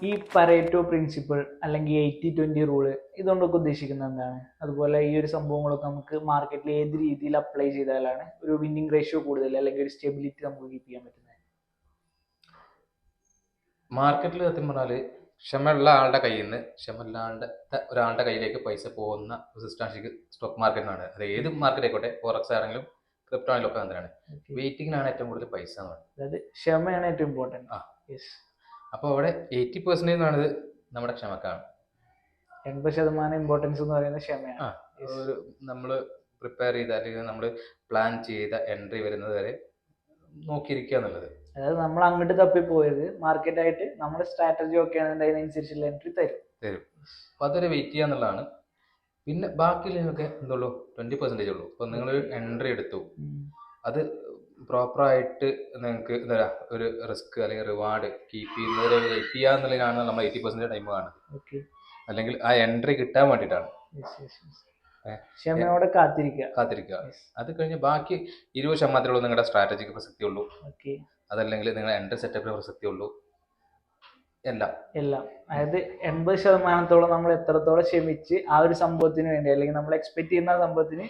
ഈ Pareto principle അല്ലെങ്കിൽ 80-20 rule ഇതുകൊണ്ടൊക്കെ ഉദ്ദേശിക്കുന്നത് എന്താണ്? അതുപോലെ ഈ ഒരു സംഭവങ്ങളൊക്കെ നമുക്ക് മാർക്കറ്റിൽ ഏത് രീതിയിൽ അപ്ലൈ ചെയ്താലാണ് ഒരു വിന്നിംഗ് റേഷ്യോ കൂടുതൽ അല്ലെങ്കിൽ ഒരു സ്റ്റെബിലിറ്റി നമുക്ക് കീപ്പ് ചെയ്യാൻ പറ്റുന്നത്? മാർക്കറ്റിൽ സത്യം പറഞ്ഞാൽ ക്ഷമയുള്ള ആളുടെ കയ്യിൽ നിന്ന് ക്ഷമയില്ലാണ്ട് ഒരാളുടെ കയ്യിലേക്ക് പൈസ പോകുന്ന സിസ്റ്റമാറ്റിക് സ്റ്റോക്ക് മാർക്കറ്റിനാണ്. അത് ഏത് മാർക്കറ്റ് ആയിക്കോട്ടെ, ഫോറക്സ് ആണെങ്കിലും ക്രിപ്റ്റോ ആണെങ്കിലും ഒക്കെ അങ്ങനെയാണ്. വെയിറ്റിങ്ങിനാണ് ഏറ്റവും കൂടുതൽ പൈസ എന്ന് പറയുന്നത്. അതായത് ക്ഷമയാണ് ഏറ്റവും ഇമ്പോർട്ടൻറ്റ്. യെസ്. അപ്പോൾ അവിടെ 80% എന്ന് പറയുന്നത് നമ്മുടെ ക്ഷമക്കാണ്. 80% ഇമ്പോർട്ടൻസ് എന്ന് പറയുന്നത് ക്ഷമയാണ്. ഒരു നമ്മൾ പ്രിപ്പയർ ചെയ്ത അല്ലെങ്കിൽ നമ്മൾ പ്ലാൻ ചെയ്ത എൻട്രി വരുന്നത് വരെ നോക്കിയിരിക്കുക എന്നുള്ളത്. അതായത് നമ്മൾ അങ്ങോട്ട് തപ്പിപ്പോയത് മാർക്കറ്റായിട്ട് നമ്മുടെ സ്ട്രാറ്റജി ഒക്കെ ആണെങ്കിൽ അതിനനുസരിച്ചുള്ള എൻട്രി തരും. അപ്പോൾ അതുവരെ വെയിറ്റ് ചെയ്യുക എന്നുള്ളതാണ്. പിന്നെ ബാക്കിയുള്ളതൊക്കെ എന്തുള്ളൂ 20% ഉള്ളൂ. ഇപ്പോൾ നിങ്ങളൊരു എൻട്രി എടുത്തു, അത് പ്രോപ്പറായിട്ട് നിങ്ങൾക്ക് എന്താ പറയുക ഒരു റിസ്ക് അല്ലെങ്കിൽ റിവാർഡ് കീപ്പ് ചെയ്യുന്നവരെ വെയിറ്റ് ചെയ്യുക എന്നുള്ളതിനാണ് നമ്മൾ 80% ടൈം കാണുന്നത്. അല്ലെങ്കിൽ ആ എൻട്രി കിട്ടാൻ വേണ്ടിയിട്ടാണ് ക്ഷമയോടെ കാത്തിരിക്കുക. അത് കഴിഞ്ഞ് ബാക്കി 20% നിങ്ങളുടെ സ്ട്രാറ്റജിക്ക് പ്രസക്തി ഉള്ളൂ. അതല്ലെങ്കിൽ നിങ്ങളുടെ എൻട്രി സെറ്റപ്പിന് പ്രസക്തി ഉള്ളൂ. എല്ലാം അതായത് 80% നമ്മൾ എത്രത്തോളം ക്ഷമിച്ച് ആ ഒരു സംഭവത്തിന് വേണ്ടി അല്ലെങ്കിൽ നമ്മൾ എക്സ്പെക്ട് ചെയ്യുന്ന സംഭവത്തിന്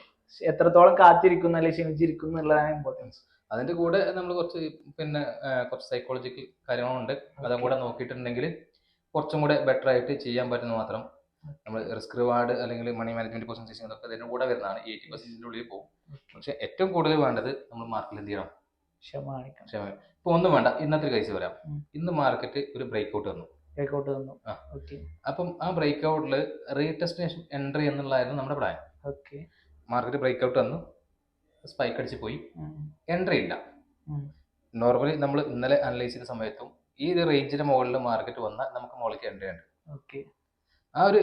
എത്രത്തോളം കാത്തിരിക്കുന്നു അല്ലെങ്കിൽ ക്ഷമിച്ചിരിക്കുന്നു എന്നുള്ളതാണ് ഇമ്പോർട്ടൻസ്. അതിന്റെ കൂടെ നമ്മൾ കുറച്ച് സൈക്കോളജിക്കൽ കാര്യങ്ങളുണ്ട്. അതും കൂടെ നോക്കിയിട്ടുണ്ടെങ്കിൽ കുറച്ചും കൂടെ ബെറ്റർ ആയിട്ട് ചെയ്യാൻ പറ്റുന്ന മാത്രം. നമ്മൾ റിസ്ക് റിവാർഡ് അല്ലെങ്കിൽ മണി മാനേജ്മെന്റ് പെർസെന്റേജ് അതൊക്കെ അതിന്റെ കൂടെ വരുന്നതാണ്. 80% ഉള്ളിൽ പോകും. പക്ഷെ ഏറ്റവും കൂടുതൽ വേണ്ടത് നമ്മൾ മാർക്കറ്റിൽ എന്ത് ചെയ്യണം? ക്ഷമ. ഇപ്പൊ ഒന്നും വേണ്ട, ഇന്നത്തെ കേസ് വരാം. ഇന്ന് മാർക്കറ്റ് ഒരു ബ്രേക്ക്ഔട്ട് വന്നു. അപ്പം ആ ബ്രേക്ക്ഔട്ടിൽ റീടെസ്റ്റിനേഷൻ എൻട്രി എന്നുള്ളതായിരുന്നു നമ്മുടെ പ്ലാൻ. മാർക്കറ്റ് ബ്രേക്ക്ഔട്ട് വന്നു, സ്പൈക്ക് അടിച്ച് പോയി, എൻട്രി ഇല്ല. നോർമലി നമ്മൾ ഇന്നലെ അനലൈസ് ചെയ്ത സമയത്തും ഈ ഒരു റേഞ്ചിന്റെ മുകളിൽ മാർക്കറ്റ് വന്നാൽ നമുക്ക് മുകളിലേക്ക് എൻട്രി ഉണ്ട്. ആ ഒരു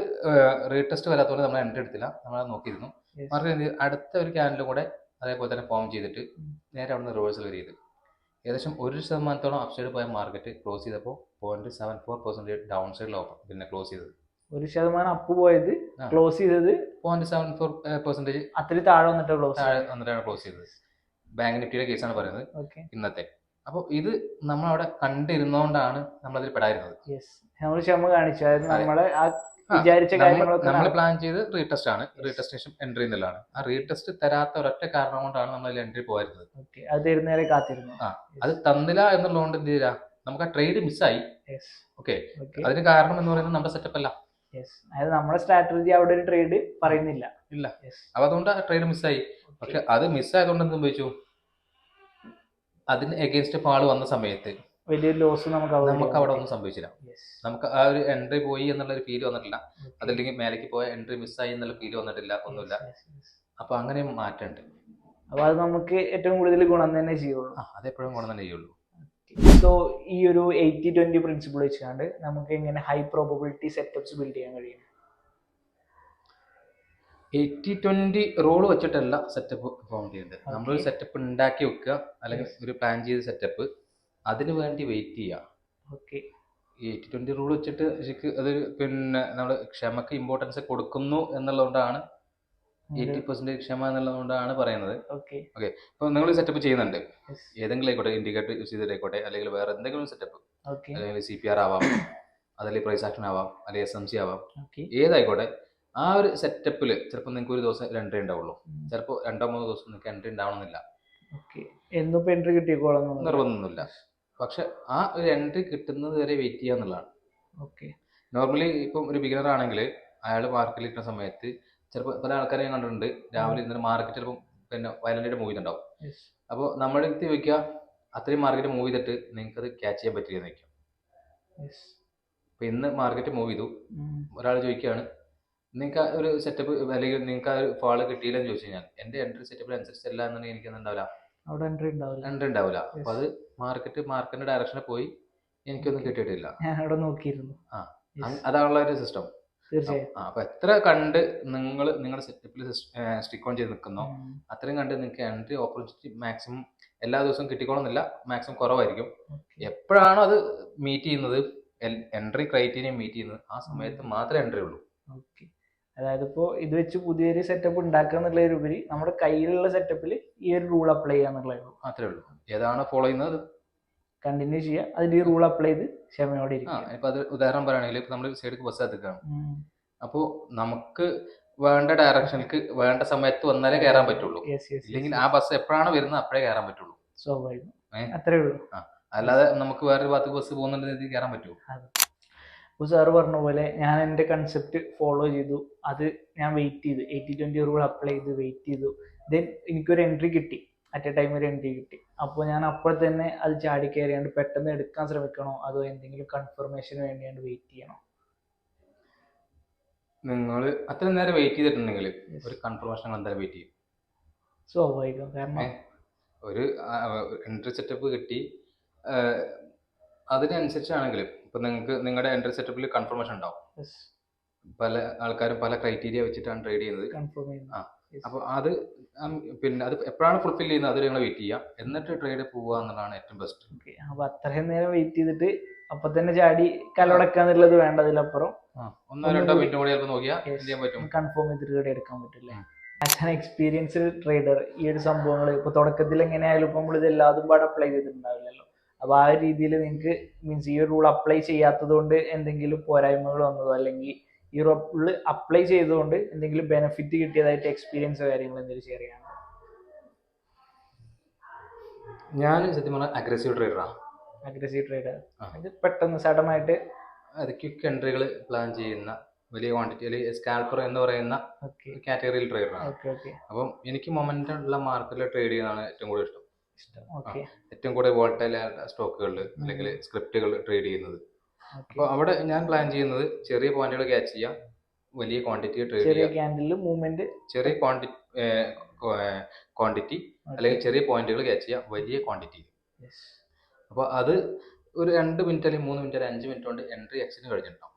റീടെസ്റ്റ് വരാത്തതുകൊണ്ട് നമ്മൾ എൻട്രി എടുത്തില്ല, നമ്മൾ നോക്കിയിരുന്നു. മാർക്കറ്റ് അടുത്ത ഒരു ക്യാൻഡിലും കൂടെ അതേപോലെ തന്നെ ഫോം ചെയ്തിട്ട് നേരെ അവിടെ നിന്ന് റിവേഴ്സൽ വരിയത് ഏകദേശം 1% അപ്സൈഡ് പോയ മാർക്കറ്റ് ക്ലോസ് ചെയ്തപ്പോൾ 0.74% ഡൗൺ സൈഡിൽ പിന്നെ ക്ലോസ് ചെയ്തത്. 1% അപ്പ് പോയത് ക്ലോസ് ചെയ്തത് 0.74% അത്ര താഴെ വന്നിട്ടാണ് ക്ലോസ് ചെയ്തത്. ബാങ്ക് നിഫ്റ്റിയുടെ കേസാണ് പറയുന്നത് ഇന്നത്തെ. അപ്പോൾ ഇത് നമ്മളവിടെ കണ്ടിരുന്നോണ്ടാണ് നമ്മളതിൽ പെടായിരുന്നത്. നമ്മൾ ക്ഷമ കാണിച്ചു. നമ്മളെ നമ്മൾ പ്ലാൻ ചെയ്ത് റീടെസ്റ്റ് ആണ്, റീടെസ്റ്റിനേഷൻ എൻട്രി എന്നുള്ളതാണ്. ആ റീടെസ്റ്റ് തരാത്ത ഒരൊറ്റ കാരണം കൊണ്ടാണ് നമ്മൾ അതിൽ എൻട്രി പോയിരുന്നത്. അത് തന്നില്ല എന്നുള്ളതുകൊണ്ട് എന്ത് ചെയ്യില്ല, നമുക്ക് ആ ട്രേഡ് മിസ്സായി. ഓക്കെ, അതിന് കാരണം എന്ന് പറയുന്നത് നമ്മുടെ സെറ്റപ്പ് അല്ല. നമ്മുടെ സ്ട്രാറ്റജി അവിടെ ഒരു ട്രേഡ് പറയുന്നില്ല. അപ്പൊ അതുകൊണ്ട് ആ ട്രേഡ് മിസ്സായി. പക്ഷെ അത് മിസ്സായതുകൊണ്ട് എന്ത് സംഭവിച്ചു? അതിന് എഗെയിൻസ്റ്റ് ഫാൾ വന്ന സമയത്ത് വലിയൊരു ലോസ് നമുക്ക് അവിടെ ഒന്നും സംഭവിച്ചില്ല. നമുക്ക് ആ ഒരു എൻട്രി പോയി എന്നുള്ള ഒരു ഫീൽ വന്നിട്ടില്ല. അതല്ലെങ്കിൽ മേലേക്ക് പോയ എൻട്രി മിസ്സായി എന്നുള്ള ഫീൽ വന്നിട്ടില്ല, ഒന്നുമില്ല. അപ്പൊ അങ്ങനെ മാറ്റമുണ്ട്. അപ്പൊ അത് നമുക്ക് ഏറ്റവും കൂടുതൽ ഗുണം തന്നെ ചെയ്യുള്ളൂ. അതെപ്പോഴും ഗുണം തന്നെ ചെയ്യുള്ളൂ. സോ ഈ ഒരു 80-20 പ്രിൻസിപ്പിൾ വെച്ചുകൊണ്ട് നമുക്ക് എങ്ങനെ ഹൈ പ്രോബബിലിറ്റി സെറ്റപ്സ് ബിൽഡ് ചെയ്യാൻ കഴിയും? 80-20 റൂൾ വെച്ചിട്ടല്ല സെറ്റപ്പ് ഫോം ചെയ്യുന്നത്. നമ്മളൊരു സെറ്റപ്പ് ഉണ്ടാക്കി വെക്കുക, അല്ലെങ്കിൽ ഒരു പ്ലാൻ ചെയ്ത സെറ്റപ്പ്, അതിനു വേണ്ടി വെയിറ്റ് ചെയ്യുക. 80-20 റൂൾ വെച്ചിട്ട് ശരിക്കും അത് നമ്മൾ ക്ഷമക്ക് ഇമ്പോർട്ടൻസ് കൊടുക്കുന്നു എന്നുള്ളതുകൊണ്ടാണ് 80% ക്ഷമ എന്നുള്ളതുകൊണ്ടാണ് പറയുന്നത്. ഓക്കെ, ഇപ്പൊ നിങ്ങൾ സെറ്റപ്പ് ചെയ്യുന്നുണ്ട്, ഏതെങ്കിലും ആയിക്കോട്ടെ, ഇൻഡിക്കേറ്റർ യൂസ് ചെയ്തിട്ടായിക്കോട്ടെ, അല്ലെങ്കിൽ വേറെ എന്തെങ്കിലും സെറ്റപ്പ്, അല്ലെങ്കിൽ CPR ആവാം, അതല്ലെങ്കിൽ പ്രൈസ് ആക്ഷൻ ആവാം, അല്ലെങ്കിൽ SMC ആവാം, ഏതായിക്കോട്ടെ. ആ ഒരു സെറ്റപ്പിൽ ചിലപ്പോൾ നിങ്ങൾക്ക് ഒരു ദിവസം എൻട്രി ഉണ്ടാവുള്ളൂ, ചിലപ്പോൾ 2-3 ദിവസം നിങ്ങൾക്ക് എൻട്രി ഉണ്ടാവണമെന്നില്ല, എൻട്രി കിട്ടിക്കോളാം നിർബന്ധമൊന്നുമില്ല. പക്ഷെ ആ ഒരു എൻട്രി കിട്ടുന്നത് വരെ വെയിറ്റ് ചെയ്യുക എന്നുള്ളതാണ്. നോർമലി ഇപ്പം ഒരു ബിഗിനർ ആണെങ്കിൽ അയാൾ മാർക്കറ്റിൽ ഇരിക്കുന്ന സമയത്ത് ചിലപ്പോൾ പല ആൾക്കാരെയും കണ്ടിട്ടുണ്ട്, രാവിലെ ഇന്നലെ മാർക്കറ്റ് ചിലപ്പോൾ വയലൻ്റായിട്ട് മൂവ് ചെയ്തിട്ടുണ്ടാവും. അപ്പോൾ നമ്മുടെ അടുത്ത് ചോദിക്കുക, അത്രയും മാർക്കറ്റ് മൂവ് ചെയ്തിട്ട് നിങ്ങൾക്ക് അത് ക്യാച്ച് ചെയ്യാൻ പറ്റില്ലെന്ന് ചോദിക്കാം. ഇപ്പം ഇന്ന് മാർക്കറ്റ് മൂവ് ചെയ്തു, ഒരാൾ ചോദിക്കുകയാണ് നിങ്ങൾക്ക് ആ ഒരു സെറ്റപ്പ് അല്ലെങ്കിൽ നിങ്ങൾക്ക് ആ ഒരു ഫാള് കിട്ടിയില്ലെന്ന് ചോദിച്ചു കഴിഞ്ഞാൽ, എൻ്റെ എൻട്രി സെറ്റപ്പിൽ അനുസരിച്ചല്ല എന്നുണ്ടെങ്കിൽ എനിക്കൊന്നും ഉണ്ടാവില്ല, എൻട്രി ഉണ്ടാവില്ല. അപ്പൊ അത് മാർക്കറ്റിന്റെ ഡയറക്ഷനിൽ പോയി എനിക്കൊന്നും കിട്ടിയിട്ടില്ല. അതാണുള്ള ഒരു സിസ്റ്റം. അപ്പൊ എത്ര കണ്ട് നിങ്ങളുടെ സെറ്റപ്പിൽ സ്റ്റിക്ക് ഓൺ ചെയ്ത് നിൽക്കുന്നോ അത്രയും കണ്ട് നിങ്ങൾക്ക് എൻട്രി ഓപ്പർച്യൂണിറ്റി മാക്സിമം എല്ലാ ദിവസവും കിട്ടിക്കോണമെന്നില്ല, മാക്സിമം കുറവായിരിക്കും. എപ്പോഴാണോ അത് മീറ്റ് ചെയ്യുന്നത്, എൻട്രി ക്രൈറ്റീരിയ മീറ്റ് ചെയ്യുന്നത്, ആ സമയത്ത് മാത്രമേ എൻട്രി ഉള്ളൂ. അതായത് ഇപ്പോൾ ഇത് വെച്ച് പുതിയൊരു സെറ്റപ്പ് ഉണ്ടാക്കുക എന്നുള്ളതിലുപരി നമ്മുടെ കയ്യിലുള്ള സെറ്റപ്പിൽ ഈ ഒരു റൂൾ അപ്ലൈ ചെയ്യാന്നുള്ളതേ ഉള്ളൂ. മാത്രമേ ഉള്ളൂ. ഏതാണോ ഫോളോ ചെയ്യുന്നത് കണ്ടിന്യൂ ചെയ്യുക, അതിൽ ഈ റൂൾ അപ്ലൈ ചെയ്ത് ക്ഷമയോടെ ആ ഇരിക്കുക. ഇപ്പൊ അത് ഉദാഹരണം പറയുകയാണെങ്കിൽ ഇപ്പൊ നമ്മൾ സൈഡിൽ ബസ് എത്തിക്കുകയാണ്. ഉം. അപ്പോൾ നമുക്ക് വേണ്ട ഡയറക്ഷനിലേക്ക് വേണ്ട സമയത്ത് വന്നാലേ കയറാൻ പറ്റുള്ളൂ. Yes, yes, yes, ഇല്ലെങ്കിൽ yes. ആ ബസ് എപ്പോഴാണ് വരുന്നത് അപ്പോഴേ കയറാൻ പറ്റുള്ളൂ. സ്വാഭാവികം. ഏ? അത്രേ ഉള്ളൂ. അല്ലാതെ നമുക്ക് വേറൊരു ഭാഗത്ത് ബസ് പോകുന്നുണ്ടെങ്കിൽ കയറാൻ പറ്റുമോ? അപ്പോൾ സാറ് പറഞ്ഞ പോലെ ഞാൻ എൻ്റെ കൺസെപ്റ്റ് ഫോളോ ചെയ്തു. അത് ഞാൻ വെയിറ്റ് ചെയ്തു, 80-20 റൂൾ അപ്ലൈ ചെയ്ത് വെയിറ്റ് ചെയ്തു. ദെൻ എനിക്കൊരു എൻട്രി കിട്ടി, അറ്റ് എ ടൈം ഒരു എൻട്രി കിട്ടി. അപ്പോൾ ഞാൻ അപ്പോൾ തന്നെ അത് ചാടി കയറിയാണ്ട് പെട്ടെന്ന് എടുക്കാൻ ശ്രമിക്കണോ അതോ എന്തെങ്കിലും കൺഫർമേഷന് വേണ്ടിയാണ്ട് വെയിറ്റ് ചെയ്യണോ? നിങ്ങൾ അത്ര നേരം വെയിറ്റ് ചെയ്തിട്ടുണ്ടെങ്കിൽ ഒരു കൺഫർമേഷൻ എന്തായാലും വെയിറ്റ് ചെയ്യും. സ്വാഭാവികം. കാരണം ഒരു എൻട്രി സെറ്റപ്പ് കിട്ടി, അതിനനുസരിച്ചാണെങ്കിലും ഇപ്പം നിങ്ങൾക്ക് നിങ്ങളുടെ എൻട്രി സെറ്റപ്പിൽ കൺഫർമേഷൻ ഉണ്ടാവും. പല ആൾക്കാരും പല ക്രൈറ്റീരിയ വെച്ചിട്ടാണ് ട്രേഡ് ചെയ്യുന്നത്. കൺഫേം ചെയ്യുന്നു. അപ്പോൾ അത് പിന്നെ അത് എപ്പോഴാണ് ഫുൾഫിൽ ചെയ്യുന്നത് അത് നിങ്ങൾ വെയിറ്റ് ചെയ്യുക, എന്നിട്ട് ട്രേഡ് പോവുക എന്നുള്ളതാണ് ഏറ്റവും ബെസ്റ്റ്. ഓക്കെ. അപ്പോൾ അത്രയും നേരം വെയിറ്റ് ചെയ്തിട്ട് അപ്പം തന്നെ ചാടി കലടക്കാന്നുള്ളത് വേണ്ട, അതിലപ്പുറം 1-2 മിനിറ്റ് കൂടി ചിലപ്പോൾ നോക്കിയാൽ ചെയ്യാൻ പറ്റും. കൺഫേം ചെയ്തിട്ട് കൂടെ എടുക്കാൻ പറ്റില്ല. ആസ് ആൻ എക്സ്പീരിയൻസ്ഡ് ട്രേഡർ ഈ ഒരു സംഭവങ്ങൾ ഇപ്പോൾ തുടക്കത്തിൽ എങ്ങനെയായാലും ഇപ്പം നമ്മൾ ഇത് എല്ലാതും പാടെ അപ്ലൈ ചെയ്തിട്ടുണ്ടാവില്ലല്ലോ. അപ്പോൾ ആ ഒരു രീതിയിൽ നിങ്ങൾക്ക് മീൻസ് ഈ ഒരു റൂൾ അപ്ലൈ ചെയ്യാത്തത് കൊണ്ട് എന്തെങ്കിലും പോരായ്മകൾ വന്നതോ അല്ലെങ്കിൽ ഈ റൂൾ അപ്ലൈ ചെയ്തുകൊണ്ട് എന്തെങ്കിലും ബെനിഫിറ്റ് കിട്ടിയതായിട്ട് എക്സ്പീരിയൻസോ കാര്യങ്ങൾ എന്തെങ്കിലും ഷെയർ ചെയ്യണം? ഞാൻ സത്യം പറഞ്ഞാൽ അഗ്രസീവ് ട്രേഡറാണ്. അഗ്രസീവ് ട്രേഡർ ഇത് പെട്ടെന്ന് സഡൻ ആയിട്ട് അത് ക്വിക്ക് എൻട്രികൾ പ്ലാൻ ചെയ്യുന്ന വലിയ ക്വാണ്ടിറ്റി അല്ലെങ്കിൽ സ്കാൽപ്പർ എന്ന് പറയുന്ന കാറ്റഗറിയിൽ ട്രേഡറാണ്. അപ്പം എനിക്ക് മൊമെന്റം ഉള്ള മാർക്കറ്റിൽ ട്രേഡ് ചെയ്യുന്നതാണ് ഏറ്റവും കൂടുതൽ ഇഷ്ടം. ഏറ്റവും കൂടുതൽ വോളറ്റൈൽ സ്റ്റോക്കുകളിൽ അല്ലെങ്കിൽ സ്ക്രിപ്റ്റുകൾ ട്രേഡ് ചെയ്യുന്നത്. അപ്പോൾ അവിടെ ഞാൻ പ്ലാൻ ചെയ്യുന്നത് ചെറിയ പോയിന്റുകൾ ക്യാച്ച് ചെയ്യാം, വലിയ ക്വാണ്ടിറ്റി ട്രേഡ് ചെയ്യാം. ചെറിയ ക്വാണ്ടിറ്റി അല്ലെങ്കിൽ ചെറിയ പോയിന്റുകൾ ക്യാച്ച് ചെയ്യാം വലിയ ക്വാണ്ടിറ്റി. അപ്പോൾ അത് ഒരു 2 മിനിറ്റ് അല്ലെങ്കിൽ 3 മിനിറ്റ് അല്ലെങ്കിൽ 5 മിനിറ്റ് കൊണ്ട് എൻട്രി എക്സിന് കഴിഞ്ഞിട്ടുണ്ടാവും.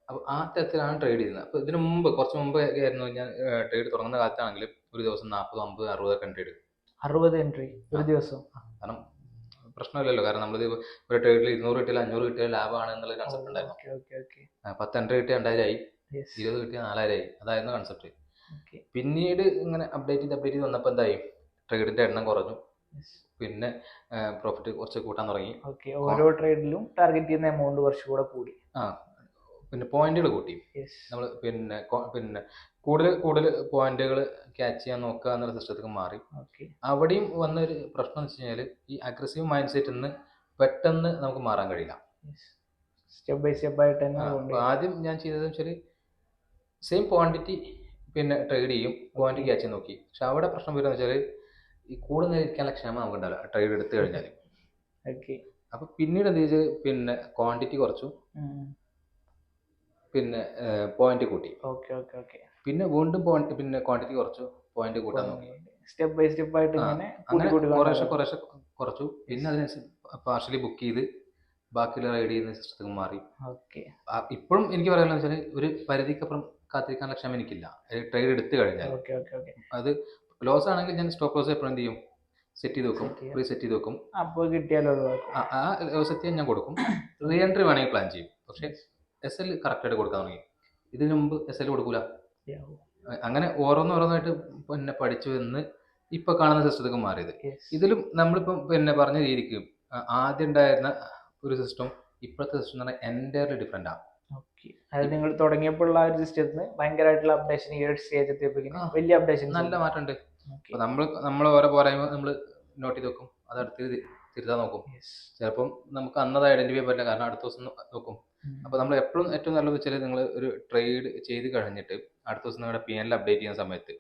അപ്പോൾ ആ തരത്തിലാണ് ട്രേഡ് ചെയ്യുന്നത്. അപ്പോൾ ഇതിന് മുമ്പ് കുറച്ച് മുമ്പ് ആയിരുന്നു ഞാൻ ട്രേഡ് തുടങ്ങുന്ന കാലത്താണെങ്കിലും ഒരു ദിവസം 40, 50, 60 ഒക്കെ ട്രേഡ് 60 എൻട്രി ഒരു ദിവസം. കാരണം പ്രശ്നമില്ലല്ലോ, കാരണം നമ്മളിത് ഒരു ട്രേഡിൽ 200 കിട്ടിയാൽ 500 കിട്ടിയാൽ ലാഭമാണ് എന്നുള്ള കൺസെപ്റ്റ് ഉണ്ടായിരുന്നു. 10 എൻട്രി കിട്ടിയാൽ 2000 ആയി, 20 കിട്ടിയാൽ 4000 ആയി, അതായിരുന്നു കൺസെപ്റ്റ്. പിന്നീട് ഇങ്ങനെ അപ്ഡേറ്റ് ചെയ്ത് വന്നപ്പോൾ എന്തായി, ട്രേഡിന്റെ എണ്ണം കുറഞ്ഞു, പിന്നെ പ്രോഫിറ്റ് കുറച്ച് കൂട്ടാൻ തുടങ്ങി. ഓരോ ട്രേഡിലും ടാർഗറ്റ് ചെയ്യുന്ന എമൗണ്ട് കുറച്ചുകൂടെ കൂടി. പിന്നെ പോയിന്റുകൾ കൂട്ടി. നമ്മൾ പിന്നെ കൂടുതൽ പോയിന്റുകൾ ക്യാച്ച് ചെയ്യാൻ നോക്കുക എന്നുള്ള സിസ്റ്റത്തേക്ക് മാറി. അവിടെയും വന്നൊരു പ്രശ്നം എന്ന് വെച്ച് കഴിഞ്ഞാൽ ഈ അഗ്രസീവ് മൈൻഡ് സെറ്റിൽ നിന്ന് പെട്ടെന്ന് നമുക്ക് മാറാൻ കഴിയില്ല. സ്റ്റെപ്പ് ബൈ സ്റ്റെപ്പ് ആയിട്ട് ആദ്യം ഞാൻ ചെയ്തതെന്ന് വെച്ചാൽ സെയിം ക്വാണ്ടിറ്റി പിന്നെ ട്രേഡ് ചെയ്യും, ക്വാണ്ടിറ്റി ക്യാച്ച് ചെയ്യാൻ നോക്കി. പക്ഷെ അവിടെ പ്രശ്നം വരുന്നത് വെച്ചാൽ ഈ കൂടുതൽ ഇരിക്കാനുള്ള ക്ഷമ നമുക്ക് ഉണ്ടാവില്ല ട്രേഡ് എടുത്തു കഴിഞ്ഞാൽ. അപ്പൊ പിന്നീട് എന്ത് ചെയ്ത് പിന്നെ ക്വാണ്ടിറ്റി കുറച്ചു, പിന്നെ പോയിന്റ് കൂട്ടി. പിന്നെ വീണ്ടും പിന്നെ ക്വാണ്ടിറ്റി കുറച്ചു, പോയിന്റ് കൂട്ടാൻ നോക്കി. സ്റ്റെപ്പ് ബൈ സ്റ്റെപ്പ് ആയിട്ട് അങ്ങനെ കുറേശ്ശെ കുറച്ചു. പിന്നെ അതിനനുസരിച്ച് പാർഷ്യലി ബുക്ക് ചെയ്ത് ബാക്കിയുള്ള റൈഡ് ചെയ്യുന്ന സിസ്റ്റത്തിൽ മാറി. ഇപ്പോഴും എനിക്ക് പറയാനുള്ള വെച്ചാൽ ഒരു പരിധിക്കപ്പുറം കാത്തിരിക്കാനുള്ള ക്ഷമ എനിക്കില്ല ട്രേഡ് എടുത്തു കഴിഞ്ഞാൽ. അത് ലോസ് ആണെങ്കിൽ ഞാൻ സ്റ്റോപ്പ് ലോസ് എപ്പോഴും എന്ത് ചെയ്യും, സെറ്റ് ചെയ്ത് വെക്കും, റീസെറ്റ് ചെയ്ത് വെക്കും. അപ്പോൾ കിട്ടിയാലോ ആ ലോസ് ഞാൻ കൊടുക്കും. റീ എൻട്രി വേണമെങ്കിൽ പ്ലാൻ ചെയ്യും, പക്ഷേ SL കറക്റ്റായിട്ട് കൊടുക്കാൻ തുടങ്ങി. ഇതിനു മുമ്പ് SL കൊടുക്കൂല. അങ്ങനെ ഓരോന്നായിട്ട് പിന്നെ പഠിച്ചു വന്ന് ഇപ്പൊ കാണുന്ന സിസ്റ്റത്തേക്ക് മാറിയത്. ഇതിലും നമ്മളിപ്പം പിന്നെ പറഞ്ഞ രീതിക്ക് ആദ്യം ഉണ്ടായിരുന്ന ഒരു സിസ്റ്റം ഇപ്പോഴത്തെ സിസ്റ്റം എന്ന് പറഞ്ഞാൽ എൻറ്റയർലി ഡിഫറെന്റ് ആണ്. അത് നിങ്ങൾ തുടങ്ങിയപ്പോൾ ഉള്ള ഒരു സിസ്റ്റത്തിന് ഭയങ്കരമായിട്ടുള്ള അപ്ഡേഷൻ ഈ ഒരു സ്റ്റേജ് എത്തിയപ്പോഴേക്കും വലിയ അപ്ഡേഷൻ, നല്ല മാറ്റമുണ്ട്. നമ്മൾ ഓരോ പോരായ്മ നമ്മൾ നോട്ട് ചെയ്ത് വെക്കും, അത് അടുത്ത് തിരുത്താൻ നോക്കും. ചിലപ്പം നമുക്ക് അന്നത് ഐഡന്റിഫൈ ചെയ്യാൻ പറ്റില്ല, കാരണം അടുത്ത ദിവസം നോക്കും. അപ്പോൾ നമ്മൾ എപ്പോഴും ഏറ്റവും നല്ലത് വെച്ചാൽ നിങ്ങൾ ഒരു ട്രേഡ് ചെയ്ത് കഴിഞ്ഞിട്ട് അടുത്ത ദിവസം നിങ്ങളുടെ PNL അപ്ഡേറ്റ് ചെയ്യുന്ന സമയത്ത്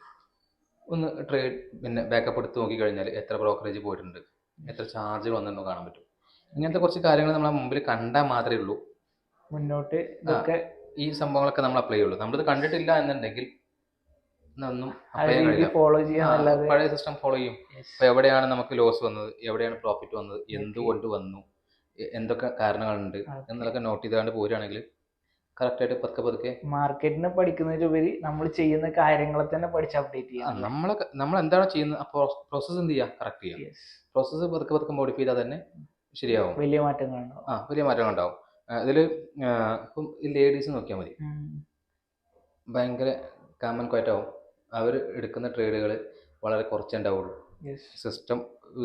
ഒന്ന് ട്രേഡ് പിന്നെ ബാക്കപ്പ് എടുത്ത് നോക്കി കഴിഞ്ഞാൽ എത്ര ബ്രോക്കറേജ് പോയിട്ടുണ്ട്, എത്ര ചാർജ് വന്നിട്ടുണ്ടോ കാണാൻ പറ്റും. ഇങ്ങനത്തെ കുറച്ച് കാര്യങ്ങൾ നമ്മളെ മുമ്പിൽ കണ്ടാൽ മാത്രമേ ഉള്ളൂ മുന്നോട്ട് ഈ സംഭവങ്ങളൊക്കെ നമ്മൾ അപ്ലൈ ചെയ്യുള്ളൂ. നമ്മളിത് കണ്ടിട്ടില്ല എന്നുണ്ടെങ്കിൽ ഒന്നും ഫോളോ ചെയ്യാൻ പഴയ സിസ്റ്റം ഫോളോ ചെയ്യും. അപ്പൊ എവിടെയാണ് നമുക്ക് ലോസ് വന്നത്, എവിടെയാണ് പ്രോഫിറ്റ് വന്നത്, എന്തുകൊണ്ട് വന്നു, എന്തൊക്കെ കാരണങ്ങളുണ്ട് എന്നൊക്കെ നോട്ട് ചെയ്താണ്ട് പോരുകയാണെങ്കിൽ കറക്റ്റായിട്ട് പതുക്കെ മാർക്കറ്റിനെ പഠിക്കുന്നതിലുപരി നമ്മൾ ചെയ്യുന്ന കാര്യങ്ങളെ തന്നെ പഠിച്ച് അപ്ഡേറ്റ് ചെയ്യാം. നമ്മൾ എന്താണ് ചെയ്യുന്നത് ആ പ്രോസസ്സ് എന്ത് ചെയ്യുക, കറക്റ്റ് ചെയ്യാം. പ്രോസസ്സ് പതുക്കെ മോഡിഫൈ ചെയ്താൽ തന്നെ ശരിയാവും. വലിയ മാറ്റങ്ങളുണ്ടാവും. വലിയ മാറ്റങ്ങളുണ്ടാവും. ഇതിൽ ഇപ്പം ഈ ലേഡീസ് നോക്കിയാൽ മതി, ഭയങ്കര കാമൻ ക്വയറ്റാവും. അവർ എടുക്കുന്ന ട്രേഡുകൾ വളരെ കുറച്ചേ ഉണ്ടാവുള്ളൂ. സിസ്റ്റം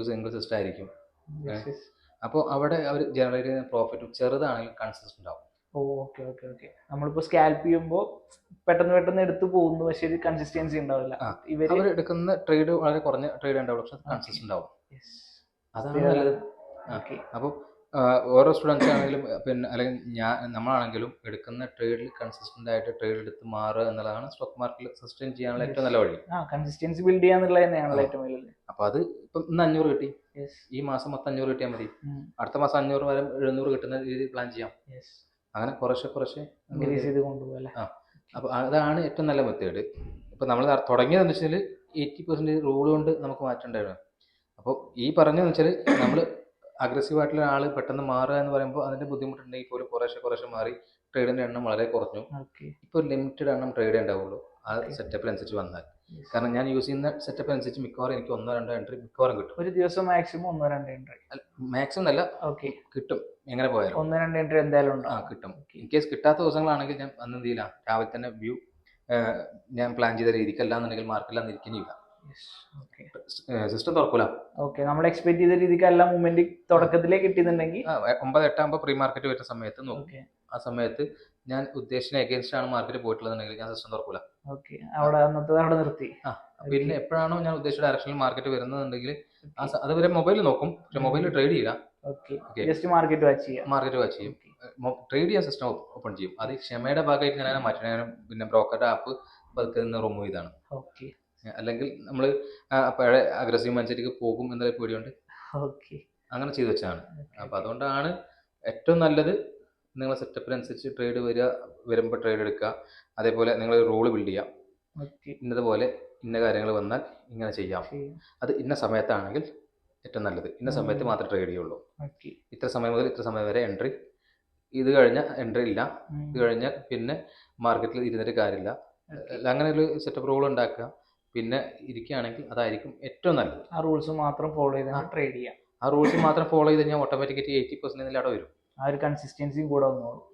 സിംഗിൾ സിസ്റ്റം ആയിരിക്കും. അപ്പോൾ അവിടെ അവർ ജനറേറ്റ് ചെയ്യുന്ന പ്രോഫിറ്റ് ചെറുതാണെങ്കിലും കൺസിസ്റ്റന്റ് ആവും. Okay okay okay. നമ്മളിപ്പോ സ്കാൽപ്പ് ചെയ്യുമ്പോൾ പെട്ടെന്ന് എടുത്ത് പോകുന്നു, പക്ഷെ ഒരു കൺസിസ്റ്റൻസി ഉണ്ടാവില്ല. ഇവര് അവർ എടുക്കുന്ന ട്രേഡ് വളരെ കുറഞ്ഞ ട്രേഡ് ഉണ്ടാവുള്ളൂ, പക്ഷെ കൺസിസ്റ്റന്റ് ആവും. അതാണ് നല്ലത്. അപ്പോൾ ഓരോ സ്റ്റുഡൻസ് ആണെങ്കിലും പിന്നെ അല്ലെങ്കിൽ നമ്മളാണെങ്കിലും എടുക്കുന്ന ട്രേഡിൽ കൺസിസ്റ്റന്റ് ആയിട്ട് ട്രേഡ് എടുത്ത് മാറുക എന്നുള്ളതാണ് സ്റ്റോക്ക് മാർക്കറ്റിൽ സസ്റ്റെയിൻ ചെയ്യാനുള്ള ഏറ്റവും നല്ല വഴി. കൺസിസ്റ്റൻസി ബിൽഡ് ചെയ്യാന്നുള്ളത് തന്നെയാണല്ലോ ഏറ്റവും വലുത്. അപ്പൊ അത് ഇപ്പം ഇന്ന് 500 കിട്ടി, ഈ മാസം മൊത്തം 500 കിട്ടിയാൽ മതി, അടുത്ത മാസം 500 വരെ 700 കിട്ടുന്ന രീതിയിൽ പ്ലാൻ ചെയ്യാം. അങ്ങനെ കുറച്ച് ഇൻക്രീസ് ചെയ്ത് കൊണ്ടുപോകല്ലേ. അപ്പൊ അതാണ് ഏറ്റവും നല്ല മെത്തേഡ്. ഇപ്പൊ നമ്മൾ തുടങ്ങിയതെന്ന് വെച്ചാൽ 80% റൂൾ കൊണ്ട് നമുക്ക് മാറ്റേണ്ടതാണ്. അപ്പോൾ ഈ പറഞ്ഞതെന്ന് വെച്ചാൽ നമ്മൾ അഗ്രസീവ് ആയിട്ടുള്ള ആൾ പെട്ടെന്ന് മാറുക എന്ന് പറയുമ്പോൾ അതിന്റെ ബുദ്ധിമുട്ടുണ്ടെങ്കിൽ പോലും കുറേശ്ശെ മാറി ട്രേഡിന്റെ എണ്ണം വളരെ കുറഞ്ഞു. ഇപ്പോൾ ലിമിറ്റഡ് എണ്ണം ട്രേഡ് ഉണ്ടാവുള്ളൂ ആ സെറ്റപ്പിനനുസരിച്ച് വന്നാൽ. കാരണം ഞാൻ യൂസ് ചെയ്യുന്ന സെറ്റപ്പ് അനുസരിച്ച് മിക്കവാറും എനിക്ക് 1-2 എൻട്രി മിക്കവാറും കിട്ടും. ഒരു ദിവസം മാക്സിമം 1-2 എൻട്രി. മാക്സിമം അല്ല, കിട്ടും. എങ്ങനെ പോയാലും 1-2 എൻട്രി എന്തായാലും കിട്ടും. ഇൻ കേസ് കിട്ടാത്ത ദിവസങ്ങളാണെങ്കിൽ ഞാൻ അന്ന് എന്ത് ചെയ്യില്ല, രാവിലെ തന്നെ വ്യൂ ഞാൻ പ്ലാൻ ചെയ്ത രീതിക്കല്ല എന്നുണ്ടെങ്കിൽ മാർക്കെല്ലാം ഇരിക്കുന്നില്ല, സിസ്റ്റം തുറക്കൂല. നമ്മൾ എക്സ്പെക്ട് ചെയ്ത രീതിക്കല്ല മൂവ്മെന്റ് തുടക്കത്തിലേ കിട്ടിയിട്ടുണ്ടെങ്കിൽ 9-8 ആകുമ്പോൾ പ്രീ മാർക്കറ്റ് വരുന്ന സമയത്ത് നോക്കും. ആ സമയത്ത് ഞാൻ ഉദ്ദേശിച്ച എഗെയിൻസ്റ്റ് ആണ് മാർക്കറ്റ് പോയിട്ടുള്ളതെങ്കിൽ ഞാൻ സിസ്റ്റം തുറക്കൂല, അവിടെ നിർത്തി. പിന്നെ എപ്പോഴാണോ ഞാൻ ഉദ്ദേശിച്ച ഡയറക്ഷനിൽ മാർക്കറ്റ് വരുന്നതെന്നുണ്ടെങ്കിൽ അതുവരെ മൊബൈലിൽ നോക്കും, പക്ഷെ മൊബൈലിൽ ട്രേഡ് ചെയ്യില്ല. മാർക്കറ്റ് വാച്ച് ചെയ്യും, ട്രേഡ് ചെയ്യാൻ സിസ്റ്റം ഓപ്പൺ ചെയ്യും. അത് ക്ഷമയുടെ ഭാഗമായിട്ട് ഞാൻ മാറ്റി. പിന്നെ ബ്രോക്കറുടെ ആപ്പ് പതുക്കെ നിന്ന് റിമൂവ് ചെയ്താണ്. അല്ലെങ്കിൽ നമ്മൾ പഴയ അഗ്രസീവ് മനുഷ്യർക്ക് പോകും എന്നൊരു പേടിയുണ്ട്, അങ്ങനെ ചെയ്തു വെച്ചാണ്. അപ്പൊ അതുകൊണ്ടാണ് ഏറ്റവും നല്ലത് നിങ്ങളെ സെറ്റപ്പിനനുസരിച്ച് ട്രേഡ് വരുമ്പോൾ ട്രേഡ് എടുക്കുക. അതേപോലെ നിങ്ങൾ റൂള് ബിൽഡ് ചെയ്യാം. ഇന്നതുപോലെ ഇന്ന കാര്യങ്ങൾ വന്നാൽ ഇങ്ങനെ ചെയ്യാം, അത് ഇന്ന സമയത്താണെങ്കിൽ ഏറ്റവും നല്ലത്, ഇന്ന സമയത്ത് മാത്രമേ ട്രേഡ് ചെയ്യുള്ളൂ, ഇത്ര സമയം മുതൽ ഇത്ര സമയം വരെ എൻട്രി, ഇത് കഴിഞ്ഞ എൻട്രി ഇല്ല, ഇത് കഴിഞ്ഞ പിന്നെ മാർക്കറ്റിൽ ഇരുന്നിട്ട് കാര്യമില്ല. അങ്ങനെ ഒരു സെറ്റപ്പ് റൂൾ ഉണ്ടാക്കുക. പിന്നെ ഇരിക്കുകയാണെങ്കിൽ അതായിരിക്കും ഏറ്റവും നല്ലത്. ആ റൂൾസ് മാത്രം ഫോളോ ചെയ്ത് ട്രേഡ് ചെയ്യാം. ആ റൂൾസ് മാത്രം ഫോളോ ചെയ്ത് കഴിഞ്ഞാൽ ഓട്ടോമാറ്റിക്കായിട്ട് 80% അവിടെ വരും. ആ ഒരു കൺസിസ്റ്റൻസിയും കൂടെ വന്നോളും.